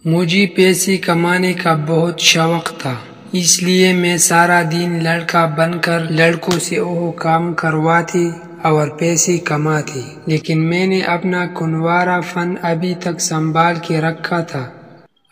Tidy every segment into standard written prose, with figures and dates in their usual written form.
مجھے پیسے کمانے کا بہت شوق تھا، اس لیے میں سارا دن لڑکا بن کر لڑکوں سے وہ کام کرواتی اور پیسے کماتی، لیکن میں نے اپنا کنوارا فن ابھی تک سنبھال کے رکھا تھا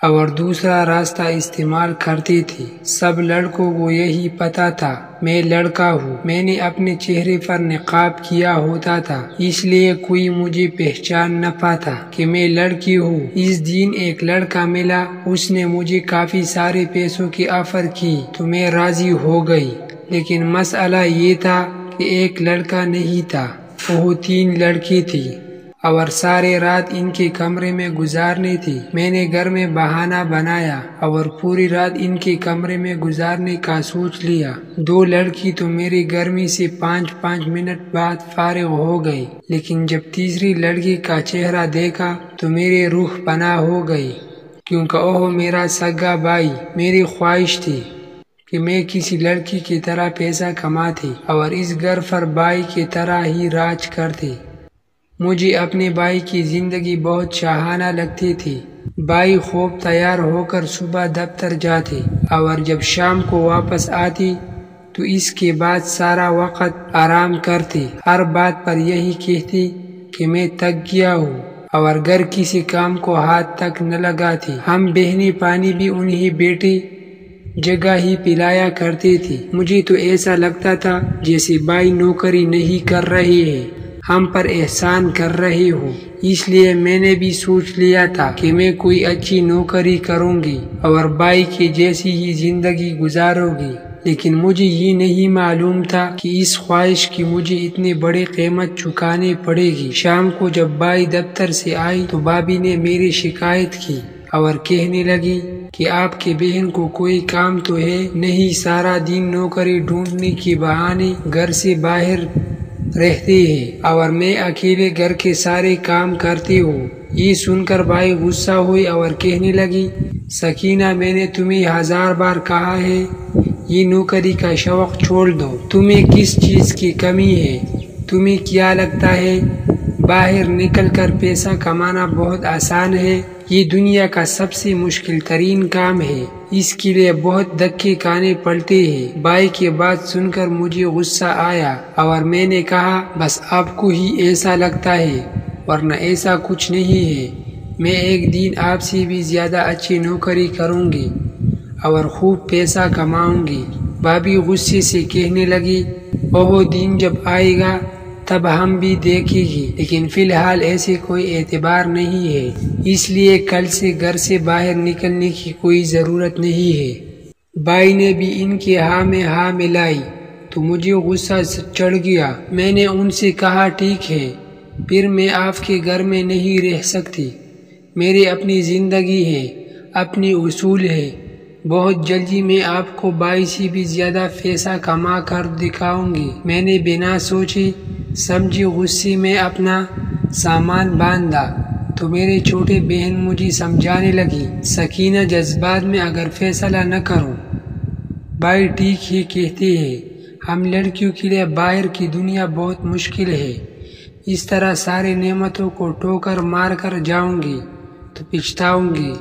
اور دوسرا راستہ استعمال کرتی تھی۔ سب لڑکوں کو یہی پتا تھا میں لڑکا ہوں، میں نے اپنے چہرے پر نقاب کیا ہوتا تھا، اس لیے کوئی مجھے پہچان نہ پاتا کہ میں لڑکی ہوں۔ اس دن ایک لڑکا ملا، اس نے مجھے کافی سارے پیسوں کی آفر کی تو میں راضی ہو گئی، لیکن مسئلہ یہ تھا کہ ایک لڑکا نہیں تھا، وہ 3 لڑکی تھی اور سارے رات ان کے کمرے میں گزارنی تھی۔ میں نے گھر میں بہانہ بنایا اور پوری رات ان کے کمرے میں گزارنے کا سوچ لیا۔ 2 لڑکی تو میری گرمی سے 5 منٹ بعد فارغ ہو گئی، لیکن جب تیسری لڑکی کا چہرہ دیکھا تو میری روح پناہ ہو گئی، کیونکہ وہ میرا سگا بھائی۔ میری خواہش تھی کہ میں کسی لڑکی کی طرح پیسہ کماتی اور اس گھر پر بھائی کی طرح ہی راج کرتی۔ مجھے اپنے بھائی کی زندگی بہت شاہانہ لگتی تھی۔ بھائی خوب تیار ہو کر صبح دفتر جاتی اور جب شام کو واپس آتی تو اس کے بعد سارا وقت آرام کرتی، ہر بات پر یہی کہتی کہ میں تھک گیا ہوں اور گھر کسی کام کو ہاتھ تک نہ لگاتی۔ ہم بہنیں پانی بھی انہی بیٹی جگہ ہی پلایا کرتی تھی۔ مجھے تو ایسا لگتا تھا جیسے بھائی نوکری نہیں کر رہے ہیں، ہم پر احسان کر رہے ہو۔ اس لیے میں نے بھی سوچ لیا تھا کہ میں کوئی اچھی نوکری کروں گی اور بھائی کی جیسی ہی زندگی گزاروں گی، لیکن مجھے یہ نہیں معلوم تھا کہ اس خواہش کی مجھے اتنی بڑی قیمت چکانی پڑے گی۔ شام کو جب بھائی دفتر سے آئی تو بھابھی نے میری شکایت کی اور کہنے لگی کہ آپ کی بہن کو کوئی کام تو ہے نہیں، سارا دن نوکری ڈھونڈنے کے بہانے گھر سے باہر رہتے ہیں اور میں اکیلے گھر کے سارے کام کرتی ہوں۔ یہ سن کر بھائی غصہ ہوئی اور کہنے لگی، سکینہ، میں نے تمہیں 1000 بار کہا ہے یہ نوکری کا شوق چھوڑ دو۔ تمہیں کس چیز کی کمی ہے؟ تمہیں کیا لگتا ہے باہر نکل کر پیسہ کمانا بہت آسان ہے؟ یہ دنیا کا سب سے مشکل ترین کام ہے، اس کے لیے بہت دھکے کھانے پڑتے ہیں۔ بھائی کی بات سن کر مجھے غصہ آیا اور میں نے کہا، بس آپ کو ہی ایسا لگتا ہے ورنہ ایسا کچھ نہیں ہے۔ میں ایک دن آپ سے بھی زیادہ اچھی نوکری کروں گی اور خوب پیسہ کماؤں گی۔ بھابھی غصے سے کہنے لگی، وہ دن جب آئے گا تب ہم بھی دیکھیں گے، لیکن فی الحال ایسے کوئی اعتبار نہیں ہے، اس لیے کل سے گھر سے باہر نکلنے کی کوئی ضرورت نہیں ہے۔ بھائی نے بھی ان کے ہاں میں ہاں ملائی تو مجھے غصہ چڑھ گیا۔ میں نے ان سے کہا، ٹھیک ہے، پھر میں آپ کے گھر میں نہیں رہ سکتی، میری اپنی زندگی ہے، اپنی اصول ہے۔ بہت جلدی میں آپ کو بھائی سے بھی زیادہ پیسہ کما کر دکھاؤں گی۔ میں نے بنا سوچے سمجھے غصے میں اپنا سامان باندھا تو میری چھوٹی بہن مجھے سمجھانے لگی، سکینہ، جذبات میں اگر فیصلہ نہ کرو۔ بھائی ٹھیک ہی کہتے ہیں، ہم لڑکیوں کے لیے باہر کی دنیا بہت مشکل ہے، اس طرح ساری نعمتوں کو ٹھوکر مار کر جاؤں گی تو پچھتاؤں گی۔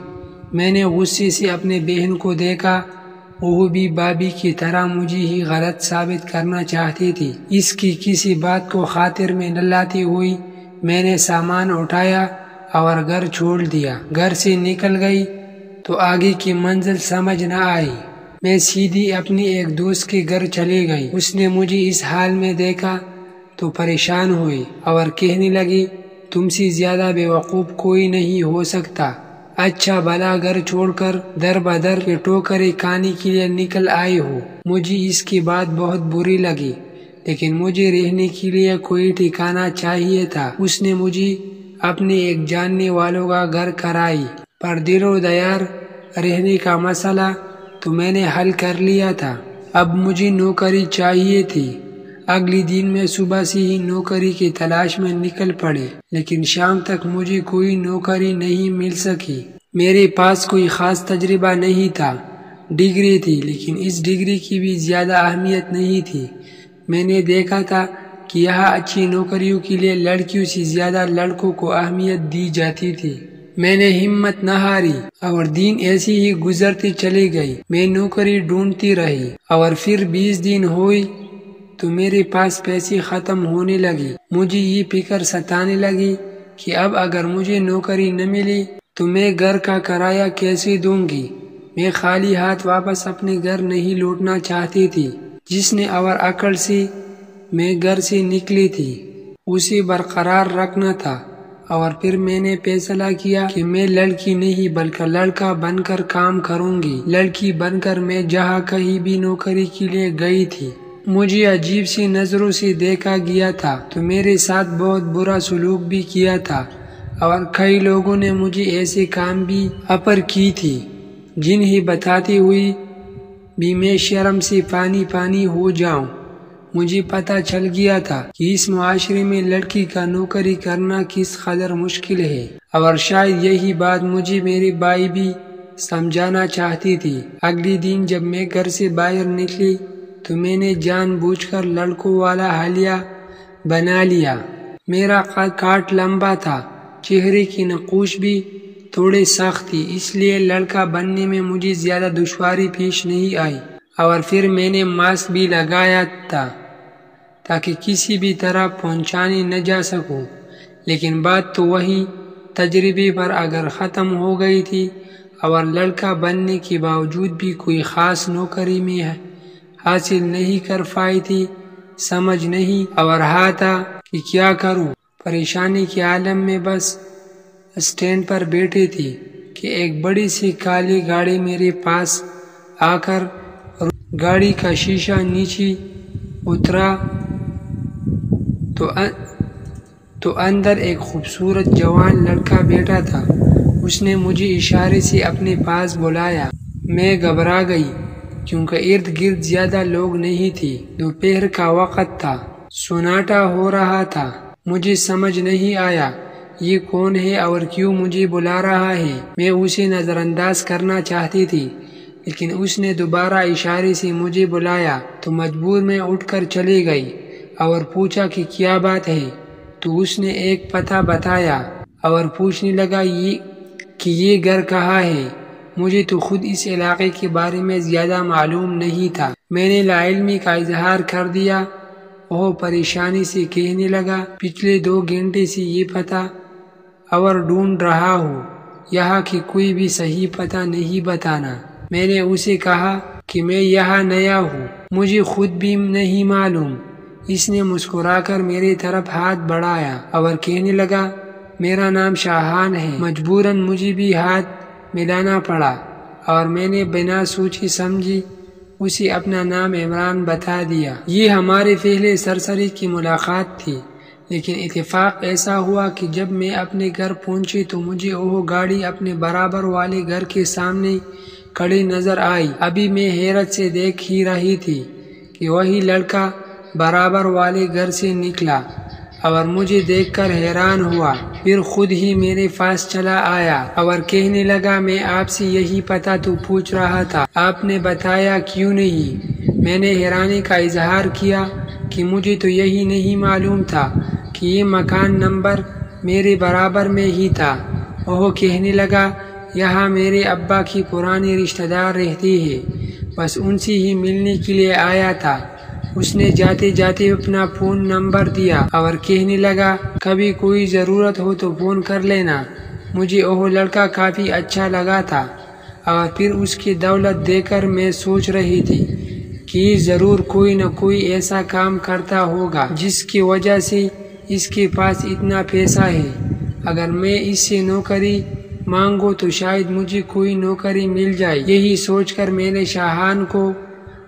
میں نے غصے سے اپنے بہن کو دیکھا، وہ بھی بھابھی کی طرح مجھے ہی غلط ثابت کرنا چاہتی تھی۔ اس کی کسی بات کو خاطر میں نہ لاتی ہوئی میں نے سامان اٹھایا اور گھر چھوڑ دیا۔ گھر سے نکل گئی تو آگے کی منزل سمجھ نہ آئی۔ میں سیدھی اپنی ایک دوست کے گھر چلی گئی۔ اس نے مجھے اس حال میں دیکھا تو پریشان ہوئی اور کہنے لگی، تم سے زیادہ بے وقوف کوئی نہیں ہو سکتا، اچھا بھلا گھر چھوڑ کر در بدر کے ٹوکرے کھانے کے لیے نکل آئے ہو۔ مجھے اس کی بات بہت بری لگی، لیکن مجھے رہنے کے لیے کوئی ٹھکانہ چاہیے تھا۔ اس نے مجھے اپنے ایک جاننے والوں کا گھر کرائی، پر دل و دیار رہنے کا مسئلہ تو میں نے حل کر لیا تھا۔ اب مجھے نوکری چاہیے تھی۔ اگلی دن میں صبح سے ہی نوکری کی تلاش میں نکل پڑے، لیکن شام تک مجھے کوئی نوکری نہیں مل سکی۔ میرے پاس کوئی خاص تجربہ نہیں تھا، ڈگری تھی، لیکن اس ڈگری کی بھی زیادہ اہمیت نہیں تھی۔ میں نے دیکھا تھا کہ یہاں اچھی نوکریوں کے لیے لڑکیوں سے زیادہ لڑکوں کو اہمیت دی جاتی تھی۔ میں نے ہمت نہ ہاری اور دن ایسی ہی گزرتی چلی گئی۔ میں نوکری ڈھونڈتی رہی اور پھر 20 دن ہوئی تو میرے پاس پیسے ختم ہونے لگی۔ مجھے یہ فکر ستانے لگی کہ اب اگر مجھے نوکری نہ ملی تو میں گھر کا کرایہ کیسے دوں گی۔ میں خالی ہاتھ واپس اپنے گھر نہیں لوٹنا چاہتی تھی۔ جس نے اور عقل سے میں گھر سے نکلی تھی اسے برقرار رکھنا تھا، اور پھر میں نے فیصلہ کیا کہ میں لڑکی نہیں بلکہ لڑکا بن کر کام کروں گی۔ لڑکی بن کر میں جہاں کہیں بھی نوکری کے لیے گئی تھی مجھے عجیب سی نظروں سے دیکھا گیا تھا، تو میرے ساتھ بہت برا سلوک بھی کیا تھا، اور کئی لوگوں نے مجھے ایسے کام بھی اپر کی تھی جنہیں بتاتی ہوئی بھی میں شرم سے پانی ہو جاؤں۔ مجھے پتہ چل گیا تھا کہ اس معاشرے میں لڑکی کا نوکری کرنا کس قدر مشکل ہے، اور شاید یہی بات مجھے میرے بھائی بھی سمجھانا چاہتی تھی۔ اگلے دن جب میں گھر سے باہر نکلی تو میں نے جان بوجھ کر لڑکوں والا حلیہ بنا لیا۔ میرا قد کاٹ لمبا تھا، چہرے کی نقوش بھی تھوڑے سخت تھی، اس لیے لڑکا بننے میں مجھے زیادہ دشواری پیش نہیں آئی۔ اور پھر میں نے ماسک بھی لگایا تھا تاکہ کسی بھی طرح پہچانے نہ جا سکوں، لیکن بات تو وہی تجربے پر اگر ختم ہو گئی تھی، اور لڑکا بننے کے باوجود بھی کوئی خاص نوکری میں حاصل نہیں کر پائی تھی۔ سمجھ نہیں اور رہا تھا کہ کیا کروں۔ پریشانی کے عالم میں بس اسٹینڈ پر بیٹھی تھی کہ ایک بڑی سی کالی گاڑی میرے پاس آ کر گاڑی کا شیشہ نیچے اترا تو اندر ایک خوبصورت جوان لڑکا بیٹھا تھا۔ اس نے مجھے اشارے سے اپنے پاس بلایا۔ میں گھبرا گئی کیونکہ ارد گرد زیادہ لوگ نہیں تھے۔ دوپہر کا وقت تھا، سناٹا ہو رہا تھا۔ مجھے سمجھ نہیں آیا یہ کون ہے اور کیوں مجھے بلا رہا ہے۔ میں اسے نظر انداز کرنا چاہتی تھی، لیکن اس نے دوبارہ اشارے سے مجھے بلایا تو مجبور میں اٹھ کر چلی گئی اور پوچھا کہ کیا بات ہے، تو اس نے ایک پتہ بتایا اور پوچھنے لگا کہ یہ گھر کہاں ہے۔ مجھے تو خود اس علاقے کے بارے میں زیادہ معلوم نہیں تھا۔ میں نے لا علمی کا اظہار کر دیا۔ وہ پریشانی سے کہنے لگا، پچھلے 2 گھنٹے سے یہ پتہ اور ڈھونڈ رہا ہوں، یہاں کی کوئی بھی صحیح پتہ نہیں بتانا۔ میں نے اسے کہا کہ میں یہاں نیا ہوں، مجھے خود بھی نہیں معلوم۔ اس نے مسکرا کر میری طرف ہاتھ بڑھایا اور کہنے لگا، میرا نام شاہان ہے۔ مجبوراً مجھے بھی ہاتھ ملانا پڑا اور میں نے بنا سوچے سمجھے اسے اپنا نام عمران بتا دیا۔ یہ ہمارے پہلے سرسری کی ملاقات تھی، لیکن اتفاق ایسا ہوا کہ جب میں اپنے گھر پہنچی تو مجھے وہ گاڑی اپنے برابر والے گھر کے سامنے کھڑی نظر آئی۔ ابھی میں حیرت سے دیکھ ہی رہی تھی کہ وہی لڑکا برابر والے گھر سے نکلا اور مجھے دیکھ کر حیران ہوا، پھر خود ہی میرے پاس چلا آیا اور کہنے لگا، میں آپ سے یہی پتہ تو پوچھ رہا تھا، آپ نے بتایا کیوں نہیں؟ میں نے حیرانی کا اظہار کیا کہ مجھے تو یہی نہیں معلوم تھا کہ یہ مکان نمبر میرے برابر میں ہی تھا۔ وہ کہنے لگا، یہاں میرے ابا کی پرانی رشتہ دار رہتی ہے، بس ان سے ہی ملنے کے لیے آیا تھا۔ اس نے جاتے جاتے اپنا فون نمبر دیا اور کہنے لگا، کبھی کوئی ضرورت ہو تو فون کر لینا۔ مجھے وہ لڑکا کافی اچھا لگا تھا، اور پھر اس کی دولت دیکھ کر میں سوچ رہی تھی کہ ضرور کوئی نہ کوئی ایسا کام کرتا ہوگا جس کی وجہ سے اس کے پاس اتنا پیسہ ہے۔ اگر میں اس سے نوکری مانگوں تو شاید مجھے کوئی نوکری مل جائے۔ یہی سوچ کر میں نے شاہان کو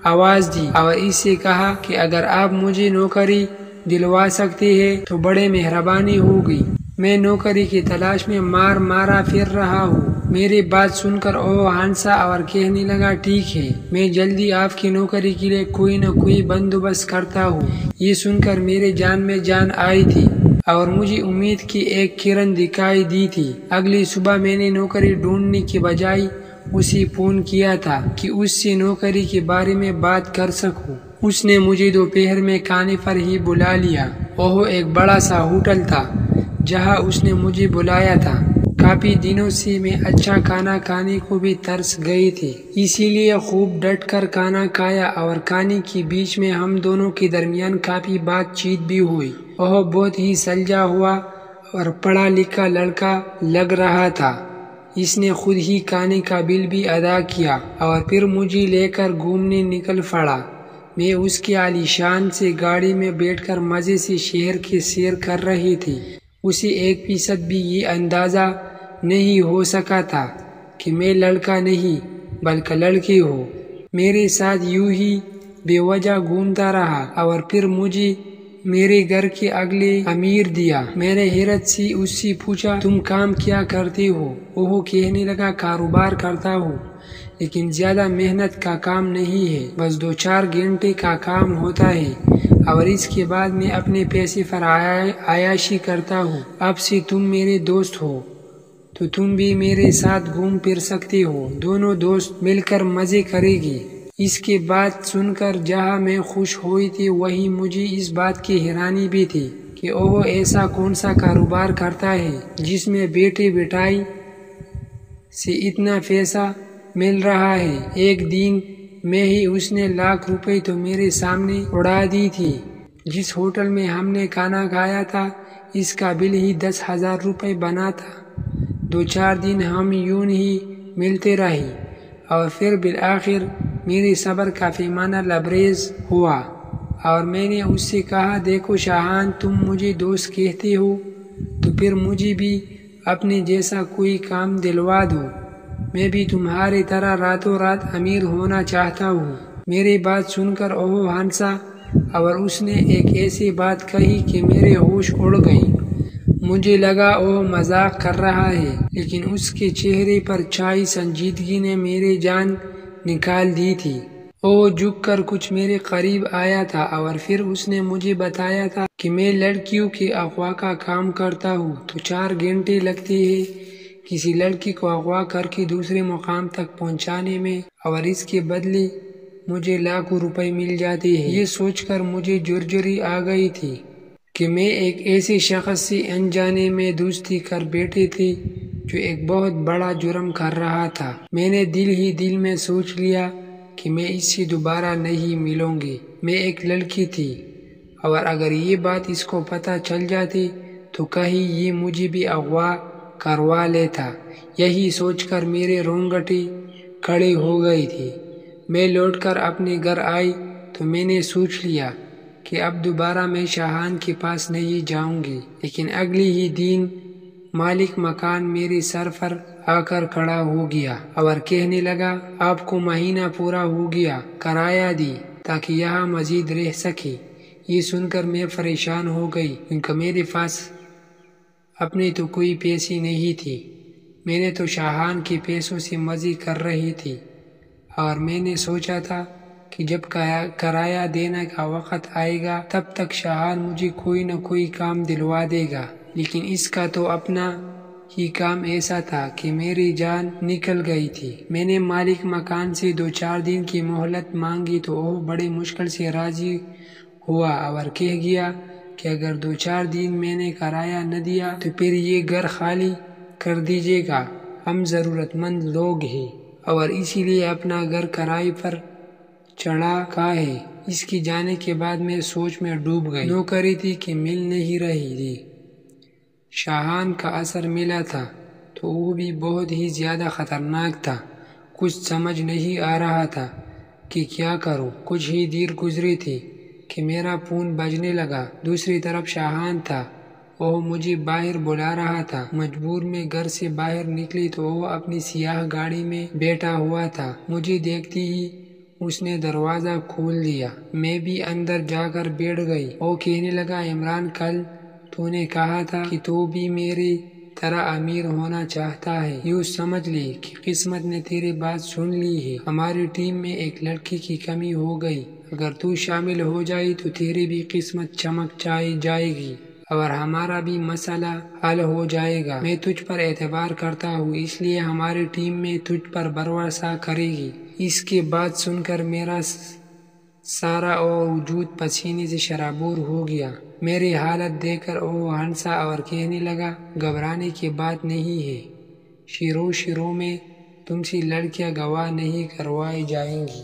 آواز دی اور اس سے کہا کہ اگر آپ مجھے نوکری دلوا سکتے ہیں تو بڑے مہربانی ہوگی۔ میں نوکری کی تلاش میں مارا پھر رہا ہوں۔ میری بات سن کر وہ ہنسا اور کہنے لگا، ٹھیک ہے، میں جلدی آپ کی نوکری کے لیے کوئی نہ کوئی بندوبست کرتا ہوں۔ یہ سن کر میرے جان میں جان آئی تھی اور مجھے امید کی ایک کرن دکھائی دی تھی۔ اگلی صبح میں نے نوکری ڈھونڈنے کے بجائے اسے فون کیا تھا کہ اس سے نوکری کے بارے میں بات کر سکوں۔ اس نے مجھے دوپہر میں کھانے پر ہی بلا لیا۔ وہ ایک بڑا سا ہوٹل تھا جہاں اس نے مجھے بلایا تھا۔ کافی دنوں سے میں اچھا کھانا کھانے کو بھی ترس گئی تھی، اسی لیے خوب ڈٹ کر کھانا کھایا، اور کھانے کے بیچ میں ہم دونوں کے درمیان کافی بات چیت بھی ہوئی۔ وہ بہت ہی سلجھا ہوا اور پڑھا لکھا لڑکا لگ رہا تھا۔ اس نے خود ہی کھانے کا بل بھی ادا کیا اور پھر مجھے لے کر گھومنے نکل پڑا۔ میں اس کی عالی شان سے گاڑی میں بیٹھ کر مزے سے شہر کی سیر کر رہی تھی۔ اسے 1% بھی یہ اندازہ نہیں ہو سکا تھا کہ میں لڑکا نہیں بلکہ لڑکی ہوں۔ میرے ساتھ یوں ہی بے وجہ گھومتا رہا اور پھر مجھے میرے گھر کے اگلے امیر دیا۔ میں نے حیرت سے اس سے پوچھا، تم کام کیا کرتے ہو؟ وہ کہنے لگا، کاروبار کرتا ہوں، لیکن زیادہ محنت کا کام نہیں ہے، بس 2-4 گھنٹے کا کام ہوتا ہے اور اس کے بعد میں اپنے پیسے پر عیاشی کرتا ہوں۔ اب سے تم میرے دوست ہو تو تم بھی میرے ساتھ گھوم پھر سکتے ہو، دونوں دوست مل کر مزے کریں گے۔ اس کے بات سن کر جہاں میں خوش ہوئی تھی وہیں مجھے اس بات کی حیرانی بھی تھی کہ وہ ایسا کون سا کاروبار کرتا ہے جس میں بیٹے بٹائی سے اتنا پیسہ مل رہا ہے۔ ایک دن میں ہی اس نے لاکھ روپے تو میرے سامنے اڑا دی تھی۔ جس ہوٹل میں ہم نے کھانا کھایا تھا اس کا بل ہی 10,000 روپے بنا تھا۔ 2-4 دن ہم یوں ہی ملتے رہے اور پھر بالآخر میرے صبر کا پیمانہ لبریز ہوا اور میں نے اس سے کہا، دیکھو شاہان، تم مجھے دوست کہتے ہو تو پھر مجھے بھی اپنے جیسا کوئی کام دلوا دو، میں بھی تمہاری طرح راتوں رات امیر ہونا چاہتا ہوں۔ میری بات سن کر وہ ہنسا اور اس نے ایک ایسی بات کہی کہ میرے ہوش اڑ گئے۔ مجھے لگا وہ مذاق کر رہا ہے، لیکن اس کے چہرے پر چھائی سنجیدگی نے میری جان نکال دی تھی۔ وہ جھک کر کچھ میرے قریب آیا تھا اور پھر اس نے مجھے بتایا تھا کہ میں لڑکیوں کے اغوا کا کام کرتا ہوں تو 4 گھنٹے لگتے ہیں کسی لڑکی کو اغوا کر کے دوسرے مقام تک پہنچانے میں، اور اس کے بدلے مجھے لاکھوں روپے مل جاتے ہیں۔ یہ سوچ کر مجھے جرجری آ گئی تھی کہ میں ایک ایسے شخص سے انجانے میں دوستی کر بیٹھے تھے جو ایک بہت بڑا جرم کر رہا تھا۔ میں نے دل ہی دل میں سوچ لیا کہ میں اس سے دوبارہ نہیں ملوں گی۔ میں ایک لڑکی تھی اور اگر یہ بات اس کو پتہ چل جاتی تو کہیں یہ مجھے بھی اغوا کروا لیتا۔ یہی سوچ کر میرے رونگٹے کھڑے ہو گئی تھی۔ میں لوٹ کر اپنے گھر آئی تو میں نے سوچ لیا کہ اب دوبارہ میں شاہان کے پاس نہیں جاؤں گی، لیکن اگلے ہی دن مالک مکان میرے سر پر آ کر کھڑا ہو گیا اور کہنے لگا، آپ کو مہینہ پورا ہو گیا، کرایہ دی تاکہ یہاں مزید رہ سکے۔ یہ سن کر میں پریشان ہو گئی کیونکہ میرے پاس اپنے تو کوئی پیسے نہیں تھی، میں نے تو شاہان کے پیسوں سے مزے کر رہی تھی، اور میں نے سوچا تھا کہ جب کرایہ دینے کا وقت آئے گا تب تک شاہان مجھے کوئی نہ کوئی کام دلوا دے گا، لیکن اس کا تو اپنا ہی کام ایسا تھا کہ میری جان نکل گئی تھی۔ میں نے مالک مکان سے 2-4 دن کی مہلت مانگی تو وہ بڑے مشکل سے راضی ہوا اور کہہ گیا کہ اگر 2-4 دن میں نے کرایہ نہ دیا تو پھر یہ گھر خالی کر دیجیے گا، ہم ضرورت مند لوگ ہیں اور اسی لیے اپنا گھر کرائے پر چڑھا کا ہے۔ اس کی جانے کے بعد میں سوچ میں ڈوب گئی۔ نوکری تھی کہ مل نہیں رہی تھی۔ شاہان کا اثر ملا تھا تو وہ بھی بہت ہی زیادہ خطرناک تھا۔ کچھ سمجھ نہیں آ رہا تھا کہ کیا کروں۔ کچھ ہی دیر گزری تھی کہ میرا فون بجنے لگا۔ دوسری طرف شاہان تھا، وہ مجھے باہر بلا رہا تھا۔ مجبور میں گھر سے باہر نکلی تو وہ اپنی سیاہ گاڑی میں بیٹھا ہوا تھا۔ مجھے دیکھتی ہی اس نے دروازہ کھول دیا۔ میں بھی اندر جا کر بیٹھ گئی۔ وہ کہنے لگا، عمران، کل تو نے کہا تھا کہ تو بھی میری طرح امیر ہونا چاہتا ہے، یوں سمجھ لے کہ قسمت نے تیری بات سن لی ہے۔ ہماری ٹیم میں ایک لڑکی کی کمی ہو گئی، اگر تو شامل ہو جائے تو تیری بھی قسمت چمک جائے گی اور ہمارا بھی مسئلہ حل ہو جائے گا۔ میں تجھ پر اعتبار کرتا ہوں، اس لیے ہماری ٹیم میں تجھ پر بھروسہ کرے گی۔ اس کے بعد سن کر میرا سارا وجود پسینے سے شرابور ہو گیا۔ میری حالت دیکھ کر وہ ہنسا اور کہنے لگا، گھبرانے کی بات نہیں ہے، شروع میں تم سی لڑکیاں گواہ نہیں کروائی جائیں گی۔